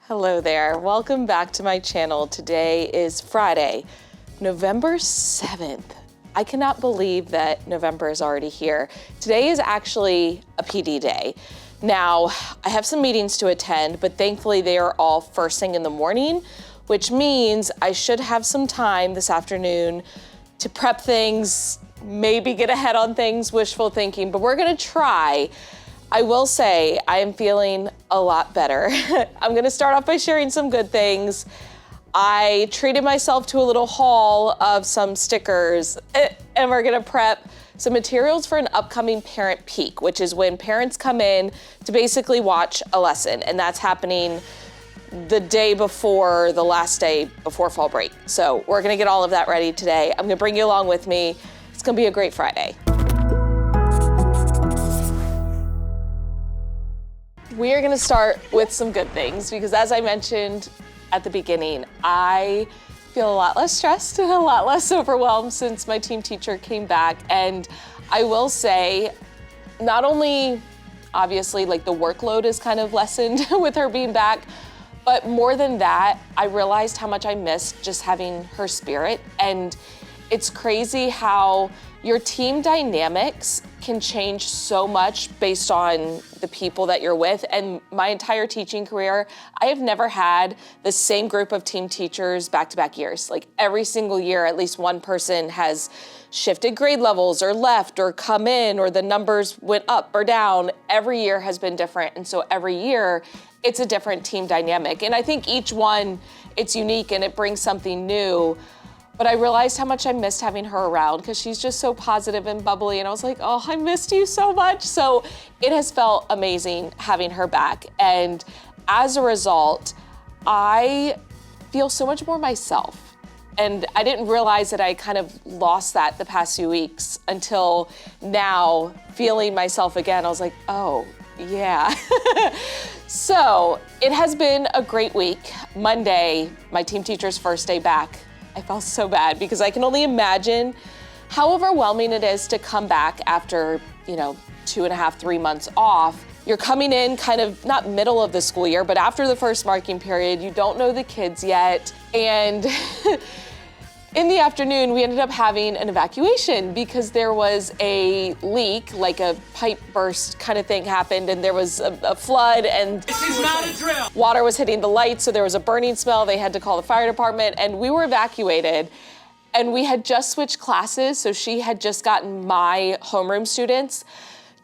Hello there, welcome back to my channel. Today is Friday, November 7th. I cannot believe that November is already here. Today is actually a PD day. Now, I have some meetings to attend, but thankfully they are all first thing in the morning, which means I should have some time this afternoon to prep things, maybe get ahead on things, wishful thinking, but we're gonna try. I will say I am feeling a lot better. I'm gonna start off by sharing some good things. I treated myself to a little haul of some stickers, and we're gonna prep some materials for an upcoming parent peek, which is when parents come in to basically watch a lesson, and that's happening the day before, the last day before fall break. So we're gonna get all of that ready today. I'm gonna bring you along with me. It's gonna be a great Friday. We are gonna start with some good things because as I mentioned at the beginning, I feel a lot less stressed and a lot less overwhelmed since my team teacher came back. And I will say, not only obviously like the workload is kind of lessened with her being back, but more than that, I realized how much I missed just having her spirit. And it's crazy how your team dynamics can change so much based on the people that you're with. And my entire teaching career, I have never had the same group of team teachers back-to-back years. Like every single year, at least one person has shifted grade levels or left or come in or the numbers went up or down. Every year has been different. And so every year, it's a different team dynamic. And I think each one, it's unique and it brings something new. But I realized how much I missed having her around because she's just so positive and bubbly. And I was like, oh, I missed you so much. So it has felt amazing having her back. And as a result, I feel so much more myself. And I didn't realize that I kind of lost that the past few weeks until now, feeling myself again. I was like, oh, yeah. So it has been a great week. Monday, my team teacher's first day back. I felt so bad because I can only imagine how overwhelming it is to come back after, 2.5, 3 months off. You're coming in kind of not middle of the school year, but after the first marking period, you don't know the kids yet. And in the afternoon, we ended up having an evacuation because there was a leak, like a pipe burst kind of thing happened, and there was a flood, and this is not a drill. Water was hitting the lights, so there was a burning smell. They had to call the fire department, and we were evacuated. And we had just switched classes, so she had just gotten my homeroom students.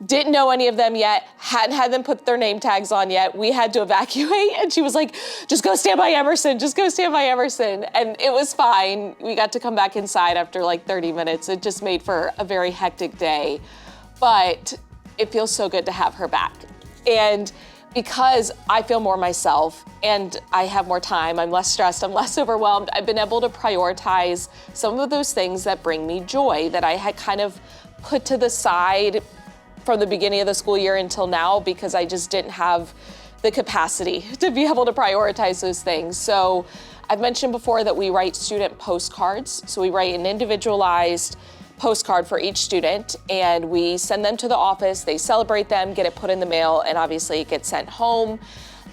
Didn't know any of them yet, hadn't had them put their name tags on yet. We had to evacuate, and she was like, just go stand by Emerson, just go stand by Emerson. And it was fine. We got to come back inside after like 30 minutes. It just made for a very hectic day, but it feels so good to have her back. And because I feel more myself and I have more time, I'm less stressed, I'm less overwhelmed, I've been able to prioritize some of those things that bring me joy that I had kind of put to the side from the beginning of the school year until now because I just didn't have the capacity to be able to prioritize those things. So I've mentioned before that we write student postcards. So we write an individualized postcard for each student and we send them to the office, they celebrate them, get it put in the mail, and obviously it gets sent home.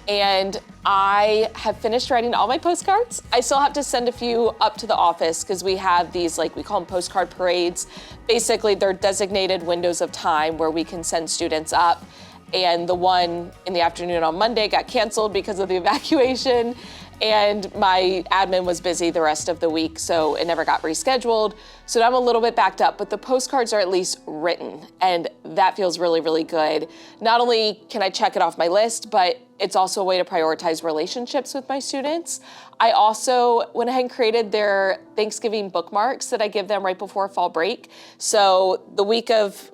And I have finished writing all my postcards. I still have to send a few up to the office because we have these, we call them postcard parades. Basically, they're designated windows of time where we can send students up. And the one in the afternoon on Monday got canceled because of the evacuation. And my admin was busy the rest of the week, so it never got rescheduled. So now I'm a little bit backed up, but the postcards are at least written, and that feels really, really good. Not only can I check it off my list, but it's also a way to prioritize relationships with my students. I also went ahead and created their Thanksgiving bookmarks that I give them right before fall break. So the week of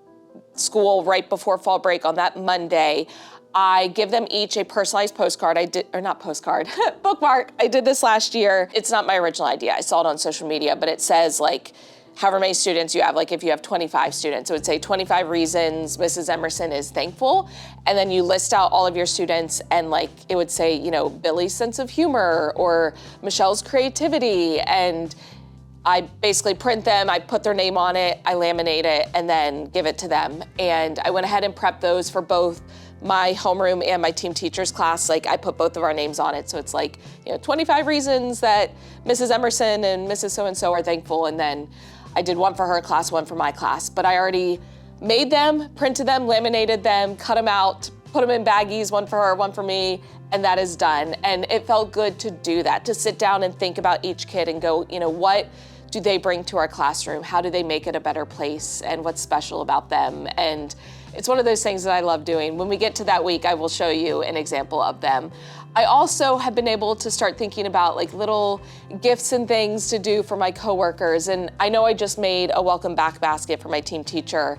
school right before fall break on that Monday, I give them each a personalized postcard. Bookmark. I did this last year. It's not my original idea. I saw it on social media, but it says however many students you have, if you have 25 students, it would say 25 reasons Mrs. Emerson is thankful. And then you list out all of your students and it would say, Billy's sense of humor or Michelle's creativity. And I basically print them, I put their name on it, I laminate it, and then give it to them. And I went ahead and prepped those for both my homeroom and my team teachers class, like I put both of our names on it. So it's like, 25 reasons that Mrs. Emerson and Mrs. So-and-so are thankful. And then I did one for her class, one for my class. But I already made them, printed them, laminated them, cut them out, put them in baggies, one for her, one for me, and that is done. And it felt good to do that, to sit down and think about each kid and go, what do they bring to our classroom? How do they make it a better place? And what's special about them? And it's one of those things that I love doing. When we get to that week, I will show you an example of them. I also have been able to start thinking about like little gifts and things to do for my coworkers. And I know I just made a welcome back basket for my team teacher.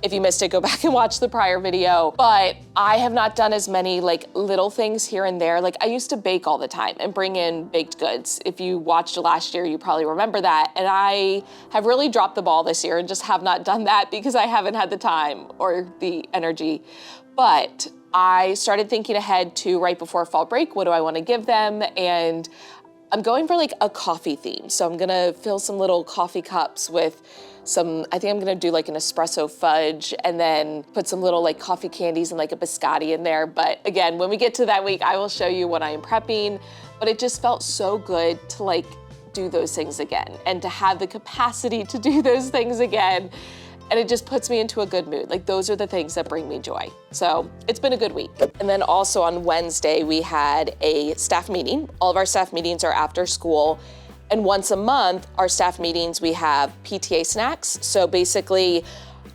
If you missed it, go back and watch the prior video. But I have not done as many like little things here and there. Like I used to bake all the time and bring in baked goods. If you watched last year, you probably remember that. And I have really dropped the ball this year and just have not done that because I haven't had the time or the energy. But I started thinking ahead to right before fall break, what do I want to give them? And I'm going for like a coffee theme. So I'm gonna fill some little coffee cups with I think I'm gonna do like an espresso fudge and then put some little like coffee candies and like a biscotti in there. But again, when we get to that week, I will show you what I am prepping. But it just felt so good to like do those things again and to have the capacity to do those things again. And it just puts me into a good mood. Like those are the things that bring me joy. So it's been a good week. And then also on Wednesday, we had a staff meeting. All of our staff meetings are after school. And once a month, our staff meetings, we have PTA snacks. So basically,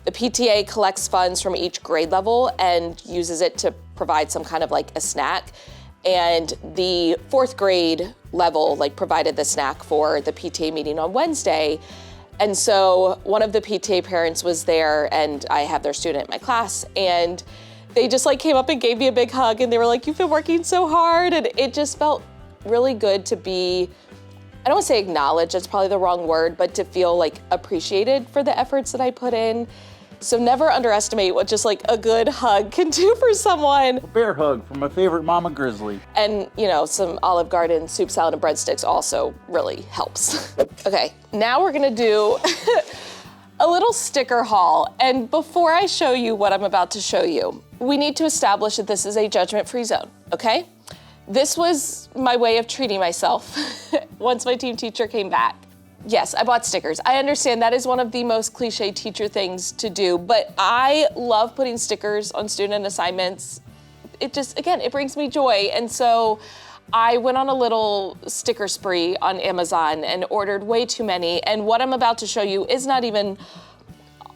the PTA collects funds from each grade level and uses it to provide some kind of like a snack. And the 4th grade level like provided the snack for the PTA meeting on Wednesday. And so one of the PTA parents was there and I have their student in my class and they just like came up and gave me a big hug and they were like, you've been working so hard. And it just felt really good to be, I don't want to say acknowledged, that's probably the wrong word, but to feel like appreciated for the efforts that I put in. So never underestimate what just like a good hug can do for someone. A bear hug from my favorite Mama Grizzly. And some Olive Garden soup, salad, and breadsticks also really helps. Okay, now we're gonna do a little sticker haul. And before I show you what I'm about to show you, we need to establish that this is a judgment-free zone, okay? This was my way of treating myself once my team teacher came back. Yes, I bought stickers. I understand that is one of the most cliche teacher things to do, but I love putting stickers on student assignments. It just, again, it brings me joy. And so I went on a little sticker spree on Amazon and ordered way too many. And what I'm about to show you is not even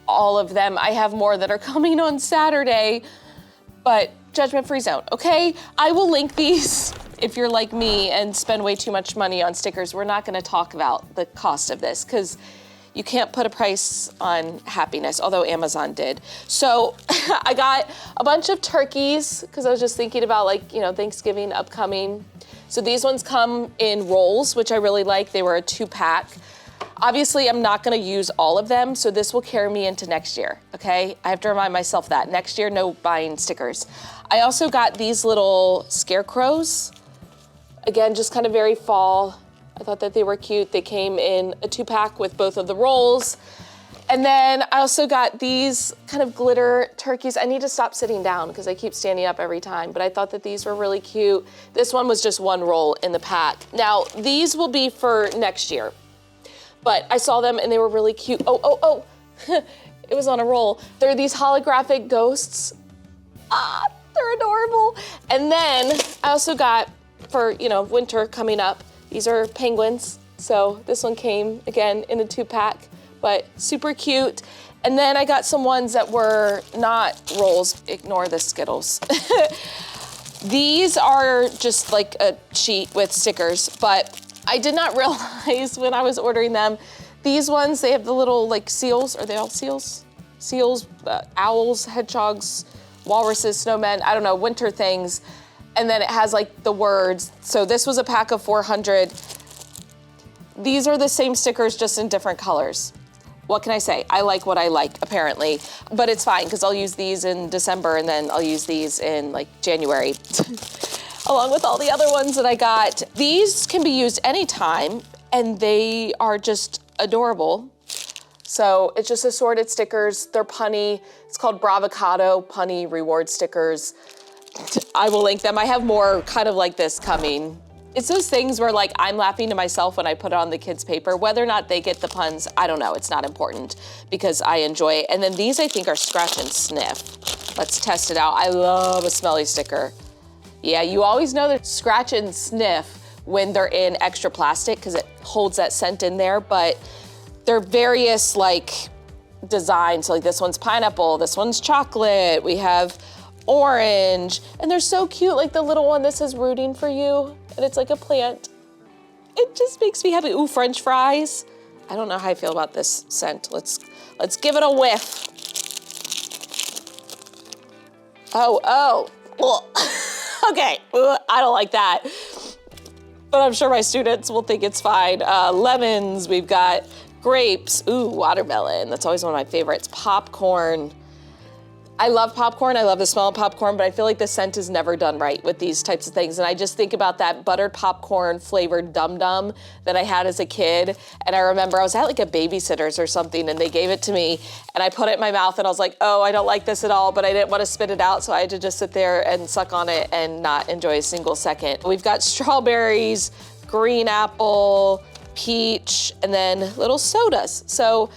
all of them. I have more that are coming on Saturday, but judgment-free zone, okay? I will link these if you're like me and spend way too much money on stickers. We're not gonna talk about the cost of this because you can't put a price on happiness, although Amazon did. So I got a bunch of turkeys because I was just thinking about Thanksgiving upcoming. So these ones come in rolls, which I really like. They were a 2-pack. Obviously, I'm not gonna use all of them, so this will carry me into next year, okay? I have to remind myself that. Next year, no buying stickers. I also got these little scarecrows. Again, just kind of very fall. I thought that they were cute. They came in a 2-pack with both of the rolls. And then I also got these kind of glitter turkeys. I need to stop sitting down because I keep standing up every time, but I thought that these were really cute. This one was just 1 roll in the pack. Now, these will be for next year. But I saw them and they were really cute. Oh, it was on a roll. They're these holographic ghosts. They're adorable. And then I also got, for winter coming up, these are penguins. So this one came again in a 2-pack, but super cute. And then I got some ones that were not rolls. Ignore the Skittles. These are just like a sheet with stickers, but I did not realize when I was ordering them, these ones, they have the little like seals. Are they all seals? Seals, owls, hedgehogs, walruses, snowmen, I don't know, winter things. And then it has like the words. So this was a pack of 400. These are the same stickers, just in different colors. What can I say? I like what I like, apparently. But it's fine, because I'll use these in December and then I'll use these in like January. Along with all the other ones that I got. These can be used anytime, and they are just adorable. So it's just assorted stickers. They're punny. It's called Bravocado Punny Reward Stickers. I will link them. I have more kind of like this coming. It's those things where like I'm laughing to myself when I put it on the kids' paper. Whether or not they get the puns, I don't know. It's not important because I enjoy it. And then these I think are scratch and sniff. Let's test it out. I love a smelly sticker. Yeah, you always know that scratch and sniff when they're in extra plastic because it holds that scent in there, but they're various like designs. So like this one's pineapple, this one's chocolate. We have orange, and they're so cute. Like the little one that says rooting for you, and it's like a plant. It just makes me happy. Ooh, French fries. I don't know how I feel about this scent. Let's give it a whiff. Oh. Okay, I don't like that. But I'm sure my students will think it's fine. Lemons, we've got grapes. Ooh, watermelon. That's always one of my favorites. Popcorn. I love popcorn. I love the smell of popcorn, but I feel like the scent is never done right with these types of things. And I just think about that buttered popcorn flavored Dum Dum that I had as a kid. And I remember I was at like a babysitter's or something and they gave it to me and I put it in my mouth and I was like, oh, I don't like this at all, but I didn't want to spit it out. So I had to just sit there and suck on it and not enjoy a single second. We've got strawberries, green apple, peach, and then little sodas. So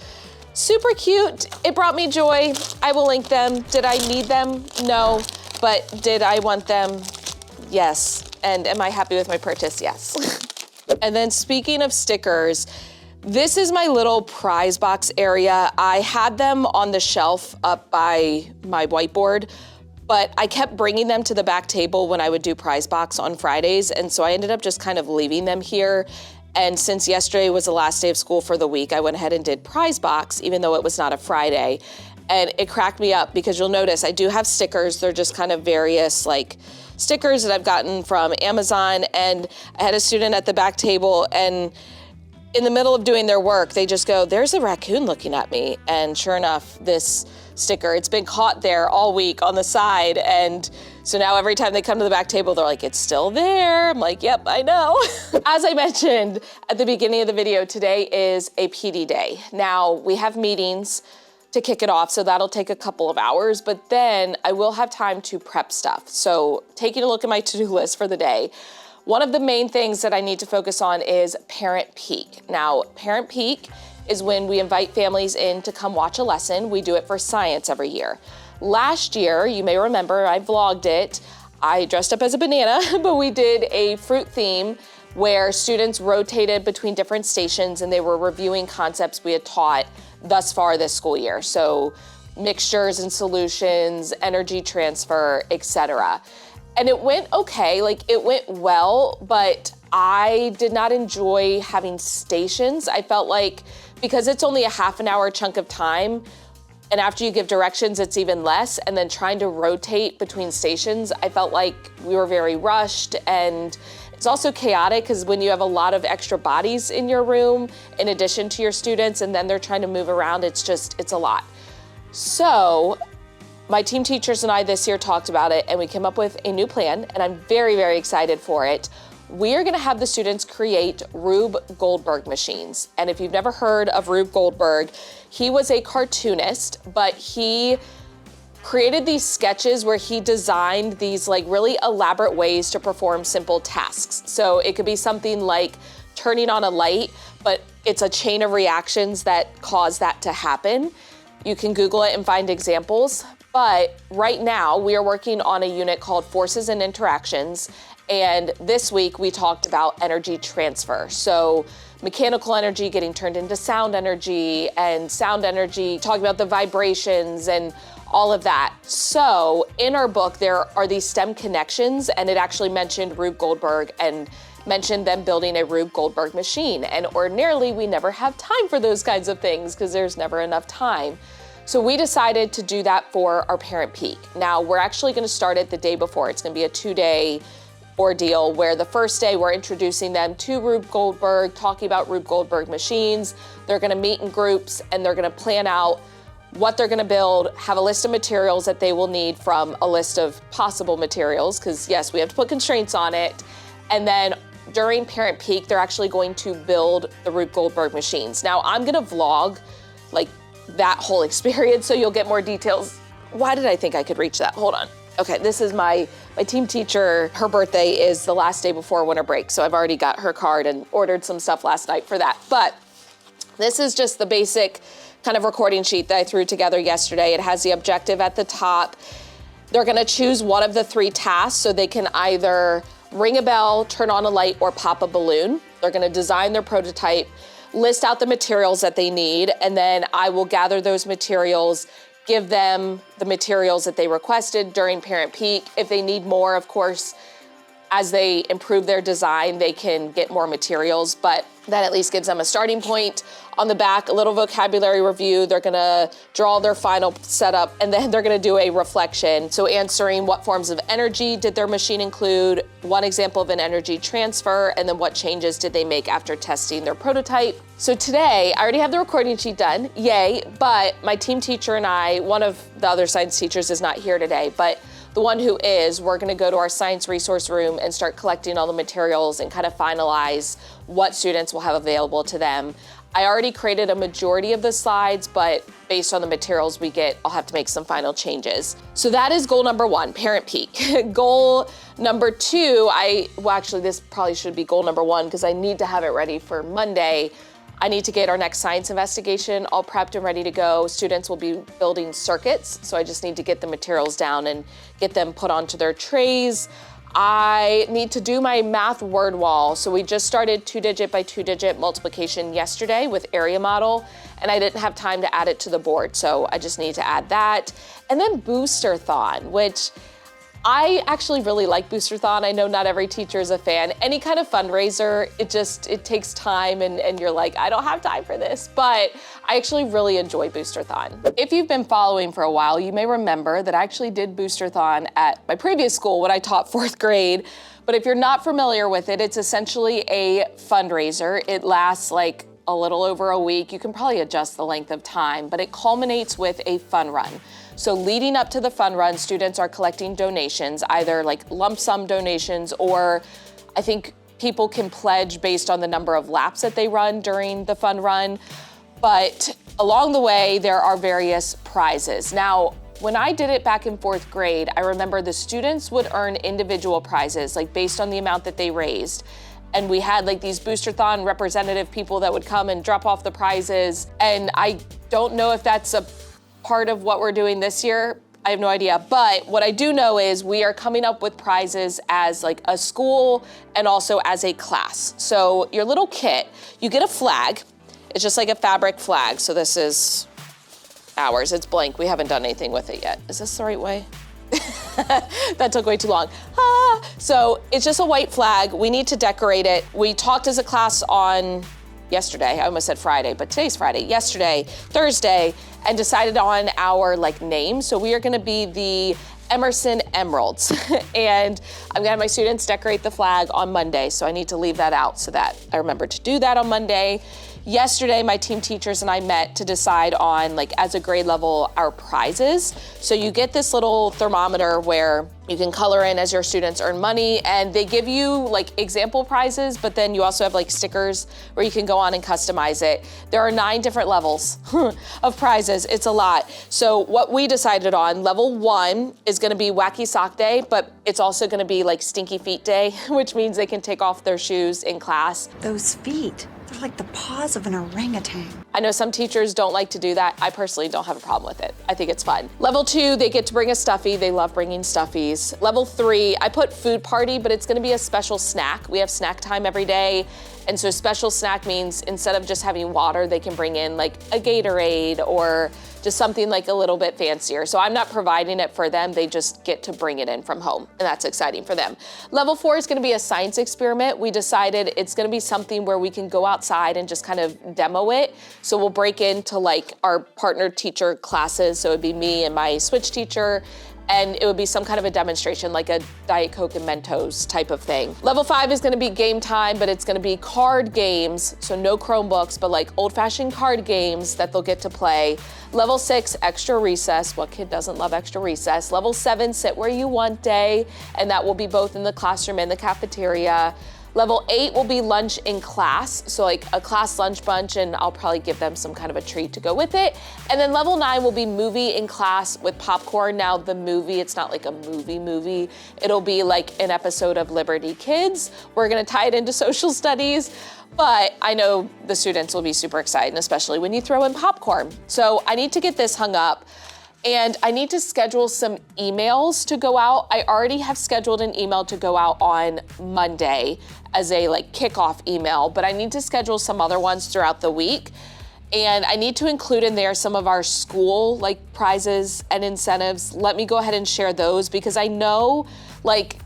super cute. It brought me joy. I will link them. Did I need them? No. But did I want them? Yes. And am I happy with my purchase? Yes. And then speaking of stickers, this is my little prize box area. I had them on the shelf up by my whiteboard, but I kept bringing them to the back table when I would do prize box on Fridays. And so I ended up just kind of leaving them here. And since yesterday was the last day of school for the week, I went ahead and did prize box, even though it was not a Friday. And it cracked me up because you'll notice I do have stickers. They're just kind of various like stickers that I've gotten from Amazon. And I had a student at the back table and in the middle of doing their work, they just go, there's a raccoon looking at me. And sure enough, this sticker, it's been caught there all week on the side. And so now every time they come to the back table, they're like, it's still there. I'm like, yep, I know. As I mentioned at the beginning of the video, today is a PD day. Now we have meetings to kick it off, so that'll take a couple of hours, but then I will have time to prep stuff. So taking a look at my to-do list for the day, one of the main things that I need to focus on is Parent Peek. Now, Parent Peek is when we invite families in to come watch a lesson. We do it for science every year. Last year, you may remember, I vlogged it. I dressed up as a banana, but we did a fruit theme where students rotated between different stations and they were reviewing concepts we had taught thus far this school year. So mixtures and solutions, energy transfer, etc. And it went okay, like it went well, but I did not enjoy having stations. I felt like because it's only a half an hour chunk of time, and after you give directions, it's even less. And then trying to rotate between stations, I felt like we were very rushed. And it's also chaotic because when you have a lot of extra bodies in your room, in addition to your students, and then they're trying to move around, it's a lot. So my team teachers and I this year talked about it and we came up with a new plan and I'm very, very excited for it. We are gonna have the students create Rube Goldberg machines. And if you've never heard of Rube Goldberg, he was a cartoonist, but he created these sketches where he designed these like really elaborate ways to perform simple tasks. So it could be something like turning on a light, but it's a chain of reactions that cause that to happen. You can Google it and find examples. But right now we are working on a unit called Forces and Interactions. And this week we talked about energy transfer. So mechanical energy getting turned into sound energy, and sound energy, talking about the vibrations and all of that. So in our book, there are these STEM connections, and it actually mentioned Rube Goldberg and mentioned them building a Rube Goldberg machine. And ordinarily we never have time for those kinds of things because there's never enough time. So we decided to do that for our Parent Peek. Now we're actually gonna start it the day before. It's gonna be a 2-day ordeal where the first day we're introducing them to Rube Goldberg, talking about Rube Goldberg machines. They're gonna meet in groups and they're gonna plan out what they're gonna build, have a list of materials that they will need from a list of possible materials, because yes, we have to put constraints on it. And then during Parent Peek, they're actually going to build the Rube Goldberg machines. Now I'm gonna vlog like that whole experience, so you'll get more details. Why did I think I could reach that? Hold on. Okay, this is my team teacher. Her birthday is the last day before winter break, so I've already got her card and ordered some stuff last night for that. But this is just the basic kind of recording sheet that I threw together yesterday. It has the objective at the top. They're gonna choose one of the 3 tasks, so they can either ring a bell, turn on a light, or pop a balloon. They're gonna design their prototype, list out the materials that they need, and then I will gather those materials, give them the materials that they requested during parent peak. If they need more, of course, as they improve their design, they can get more materials, but that at least gives them a starting point. On the back, a little vocabulary review. They're gonna draw their final setup, and then they're gonna do a reflection. So answering what forms of energy did their machine include, one example of an energy transfer, and then what changes did they make after testing their prototype. So today, I already have the recording sheet done, yay, but my team teacher and I, one of the other science teachers is not here today, but the one who is, we're gonna go to our science resource room and start collecting all the materials and kind of finalize what students will have available to them. I already created a majority of the slides, but based on the materials we get, I'll have to make some final changes. So that is goal number 1, parent peak. Goal number 2, actually this probably should be goal number 1 because I need to have it ready for Monday. I need to get our next science investigation all prepped and ready to go. Students will be building circuits, so I just need to get the materials down and get them put onto their trays. I need to do my math word wall. So we just started 2-digit by 2-digit multiplication yesterday with area model, and I didn't have time to add it to the board, so I just need to add that. And then Boosterthon, which I actually really like Boosterthon. I know not every teacher is a fan. Any kind of fundraiser, it takes time and you're like, I don't have time for this, but I actually really enjoy Boosterthon. If you've been following for a while, you may remember that I actually did Boosterthon at my previous school when I taught 4th grade. But if you're not familiar with it, it's essentially a fundraiser. It lasts like a little over a week. You can probably adjust the length of time, but it culminates with a fun run. So leading up to the fun run, students are collecting donations, either like lump sum donations, or I think people can pledge based on the number of laps that they run during the fun run. But along the way, there are various prizes. Now, when I did it back in 4th grade, I remember the students would earn individual prizes, like based on the amount that they raised. And we had like these Boosterthon representative people that would come and drop off the prizes. And I don't know if that's a part of what we're doing this year. I have no idea. But what I do know is we are coming up with prizes as like a school and also as a class. So your little kit, you get a flag. It's just like a fabric flag. So this is ours. It's blank. We haven't done anything with it yet. Is this the right way? That took way too long. So it's just a white flag. We need to decorate it. We talked as a class on yesterday. I almost said Friday, but today's Friday. Yesterday, Thursday, and decided on our like name. So we are gonna be the Emerson Emeralds. And I'm gonna have my students decorate the flag on Monday. So I need to leave that out so that I remember to do that on Monday. Yesterday, my team teachers and I met to decide on, like, as a grade level, our prizes. So you get this little thermometer where you can color in as your students earn money, and they give you like example prizes, but then you also have like stickers where you can go on and customize it. There are 9 different levels of prizes. It's a lot. So what we decided on, level 1 is gonna be Wacky Sock Day, but it's also gonna be like Stinky Feet Day, which means they can take off their shoes in class. Those feet. They're like the paws of an orangutan. I know some teachers don't like to do that. I personally don't have a problem with it. I think it's fun. Level 2, they get to bring a stuffy. They love bringing stuffies. Level 3, I put food party, but it's gonna be a special snack. We have snack time every day. And so special snack means instead of just having water, they can bring in like a Gatorade or just something like a little bit fancier. So I'm not providing it for them, they just get to bring it in from home, and that's exciting for them. Level 4 is gonna be a science experiment. We decided it's gonna be something where we can go outside and just kind of demo it. So we'll break into like our partner teacher classes, so it'd be me and my switch teacher, and it would be some kind of a demonstration, like a Diet Coke and Mentos type of thing. Level 5 is gonna be game time, but it's gonna be card games, so no Chromebooks, but like old-fashioned card games that they'll get to play. Level 6, extra recess. What kid doesn't love extra recess? Level 7, sit where you want day, and that will be both in the classroom and the cafeteria. Level 8 will be lunch in class, so like a class lunch bunch, and I'll probably give them some kind of a treat to go with it. And then level 9 will be movie in class with popcorn. Now the movie, it's not like a movie. It'll be like an episode of Liberty Kids. We're gonna tie it into social studies, but I know the students will be super excited, especially when you throw in popcorn. So I need to get this hung up. And I need to schedule some emails to go out. I already have scheduled an email to go out on Monday as a like kickoff email, but I need to schedule some other ones throughout the week. And I need to include in there some of our school like prizes and incentives. Let me go ahead and share those, because I know like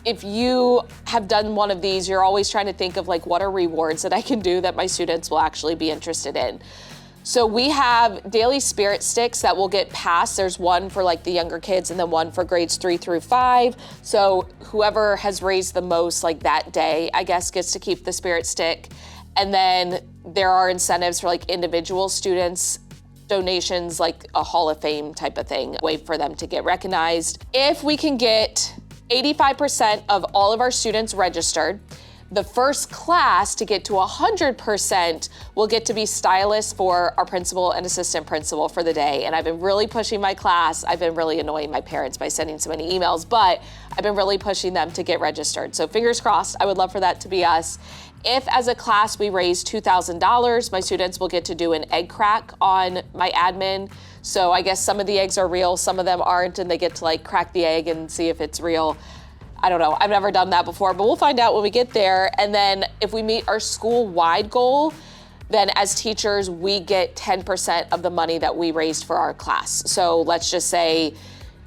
if you have done one of these, you're always trying to think of like what are rewards that I can do that my students will actually be interested in. So we have daily spirit sticks that will get passed. There's one for like the younger kids and then one for grades 3 through 5. So whoever has raised the most like that day, I guess, gets to keep the spirit stick. And then there are incentives for like individual students, donations, like a Hall of Fame type of thing, way for them to get recognized. If we can get 85% of all of our students registered, the first class to get to 100% will get to be stylists for our principal and assistant principal for the day. And I've been really pushing my class. I've been really annoying my parents by sending so many emails, but I've been really pushing them to get registered. So fingers crossed, I would love for that to be us. If as a class we raise $2,000, my students will get to do an egg crack on my admin. So I guess some of the eggs are real, some of them aren't, and they get to like crack the egg and see if it's real. I don't know, I've never done that before, but we'll find out when we get there. And then if we meet our school-wide goal, then as teachers, we get 10% of the money that we raised for our class. So let's just say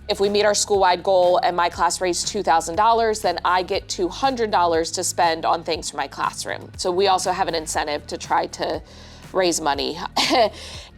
if we meet our school-wide goal and my class raised $2,000, then I get $200 to spend on things for my classroom. So we also have an incentive to try to raise money.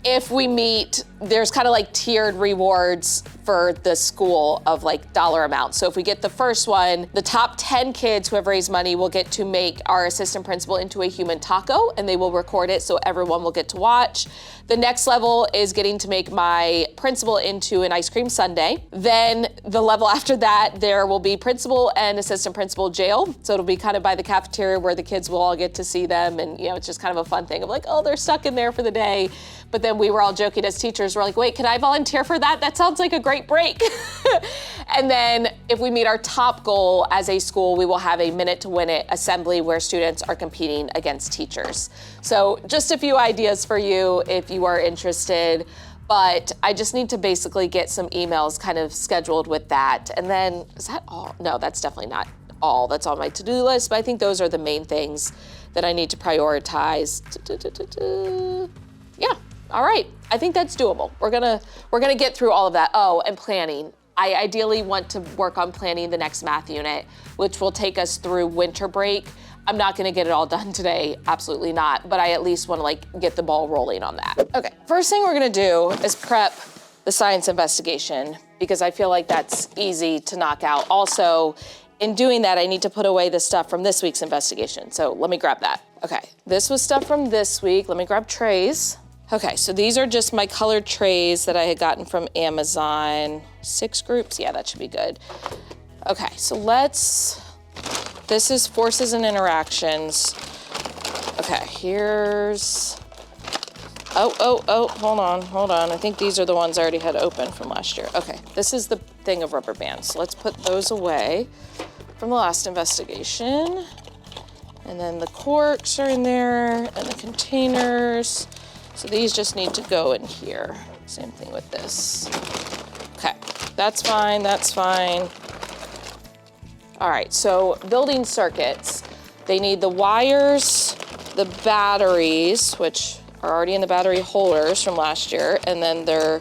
If we meet, there's kind of like tiered rewards for the school of like dollar amounts. So if we get the first one, the top 10 kids who have raised money will get to make our assistant principal into a human taco, and they will record it so everyone will get to watch. The next level is getting to make my principal into an ice cream sundae. Then the level after that, there will be principal and assistant principal jail. So it'll be kind of by the cafeteria where the kids will all get to see them. And you know, it's just kind of a fun thing of like, oh, they're stuck in there for the day. But then we were all joking as teachers, we're like, wait, can I volunteer for that? That sounds like a great break. And then if we meet our top goal as a school, we will have a Minute to Win It assembly where students are competing against teachers. So just a few ideas for you if you are interested, but I just need to basically get some emails kind of scheduled with that. And then, is that all? No, that's definitely not all that's on my to-do list, but I think those are the main things that I need to prioritize. Yeah. All right, I think that's doable. We're gonna get through all of that. Oh, and planning. I ideally want to work on planning the next math unit, which will take us through winter break. I'm not gonna get it all done today, absolutely not, but I at least wanna like get the ball rolling on that. Okay, first thing we're gonna do is prep the science investigation, because I feel like that's easy to knock out. Also, in doing that, I need to put away the stuff from this week's investigation. So let me grab that. Okay, this was stuff from this week. Let me grab trays. Okay, so these are just my colored trays that I had gotten from Amazon. 6 groups, yeah, that should be good. Okay, so this is forces and interactions. Okay, here's, oh, hold on. I think these are the ones I already had open from last year. Okay, this is the thing of rubber bands. So let's put those away from the last investigation. And then the corks are in there and the containers. So these just need to go in here. Same thing with this. Okay, that's fine, that's fine. All right, so building circuits. They need the wires, the batteries, which are already in the battery holders from last year, and then their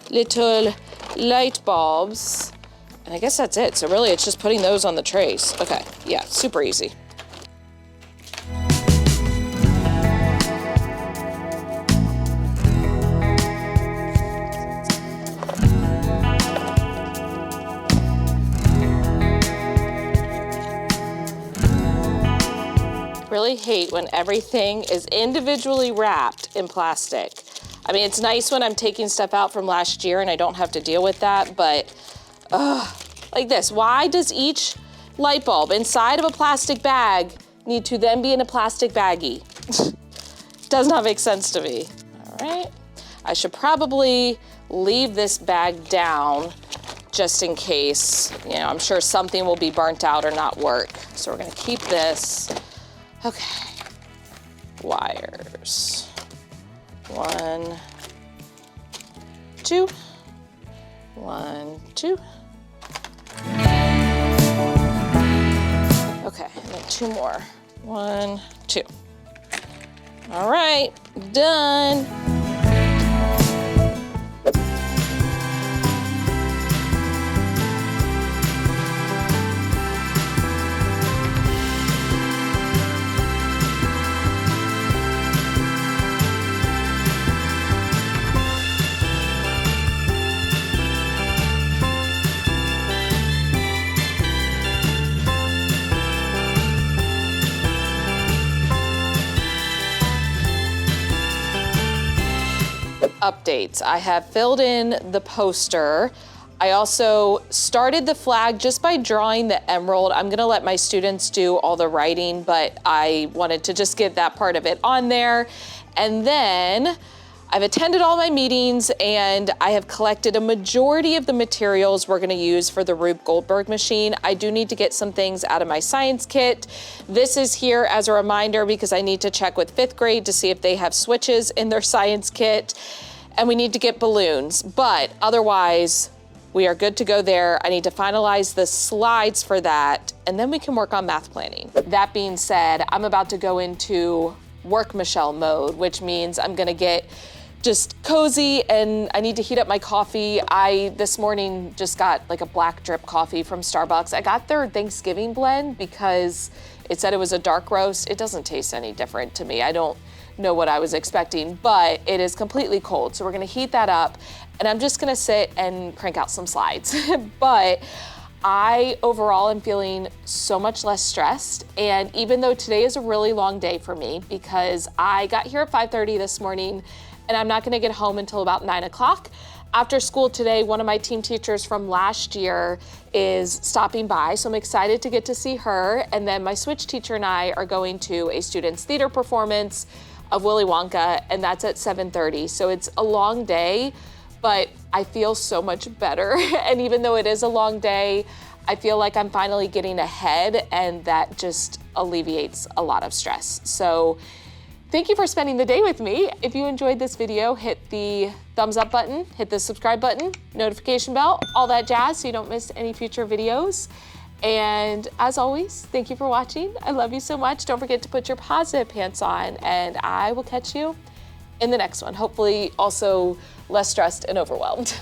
little light bulbs. And I guess that's it. So really it's just putting those on the trays. Okay, yeah, super easy. Really hate when everything is individually wrapped in plastic. I mean, it's nice when I'm taking stuff out from last year and I don't have to deal with that, but like this, why does each light bulb inside of a plastic bag need to then be in a plastic baggie. Does not make sense to me. All right, I should probably leave this bag down just in case, I'm sure something will be burnt out or not work. So we're gonna keep this. Okay, wires. 1, 2, 1, 2. Okay, and then 2 more. 1, 2. All right, done. Updates. I have filled in the poster. I also started the flag just by drawing the emerald. I'm gonna let my students do all the writing, but I wanted to just get that part of it on there. And then I've attended all my meetings and I have collected a majority of the materials we're gonna use for the Rube Goldberg machine. I do need to get some things out of my science kit. This is here as a reminder because I need to check with 5th grade to see if they have switches in their science kit. And we need to get balloons, but otherwise we are good to go there. I need to finalize the slides for that, and then we can work on math planning. That being said, I'm about to go into work Michelle mode, which means I'm gonna get just cozy and I need to heat up my coffee. I, this morning, just got like a black drip coffee from Starbucks. I got their Thanksgiving blend because it said it was a dark roast. It doesn't taste any different to me. I don't know what I was expecting, but it is completely cold. So we're gonna heat that up and I'm just gonna sit and crank out some slides. But I overall am feeling so much less stressed. And even though today is a really long day for me because I got here at 5:30 this morning and I'm not gonna get home until about 9 o'clock. After school today, one of my team teachers from last year is stopping by, so I'm excited to get to see her. And then my switch teacher and I are going to a student's theater performance of Willy Wonka, and that's at 7:30. So it's a long day, but I feel so much better. And even though it is a long day, I feel like I'm finally getting ahead, and that just alleviates a lot of stress. So thank you for spending the day with me. If you enjoyed this video, hit the thumbs up button, hit the subscribe button, notification bell, all that jazz so you don't miss any future videos. And as always, thank you for watching. I love you so much. Don't forget to put your positive pants on, and I will catch you in the next one. Hopefully also less stressed and overwhelmed.